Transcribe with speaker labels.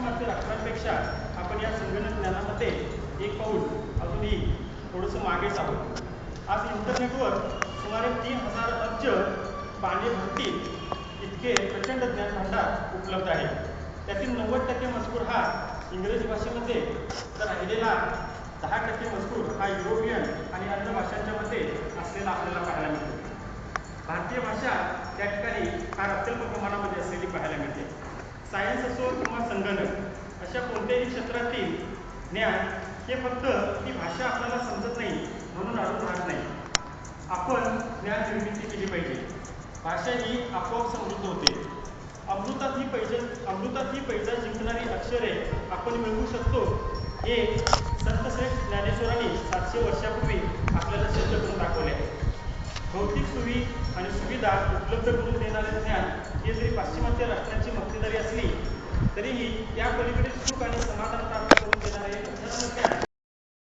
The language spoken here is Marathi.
Speaker 1: पाश्चिमात्य राष्ट्रांपेक्षा आपण या संगणक ज्ञानामध्ये एक पाऊल अजूनही थोडंसं मागेच आहोत. आज इंटरनेटवर सुमारे 3000 अब्ज पाने भरतील इतके प्रचंड ज्ञानभांडार उपलब्ध आहे. त्यातील 90% मजकूर हा इंग्रजी भाषेमध्ये, तर राहिलेला 10% मजकूर हा युरोपियन आणि अन्य भाषांच्या मध्ये असलेला आपल्याला पाहायला मिळतो. भारतीय भाषा त्या ठिकाणी फार अत्यल्प प्रमाणामध्ये असलेली पाहायला मिळते. सायन्स असो किंवा संगणक अशा कोणत्याही क्षेत्रातील ज्ञान हे फक्त ती भाषा आपल्याला समजत नाही म्हणून अडून राहत नाही. आपण ज्ञान निर्मिती केली पाहिजे. भाषा ही आपोआप समृद्ध होते. अमृतात ही पैजा जिंकणारी अक्षरे आपण मिळवू शकतो हे संतश्रेष्ठ ज्ञानेश्वरांनी 700 वर्षापूर्वी आपल्याला सिद्ध करून दाखवले आहे. भौतिक सोयी आणि सुविधा उपलब्ध करून देणारे ज्ञान हे जरी पाश्चिमात्य राष्ट्रांची मक्तेदारी असली तरीही त्या पलीकडे सुख आणि समाधान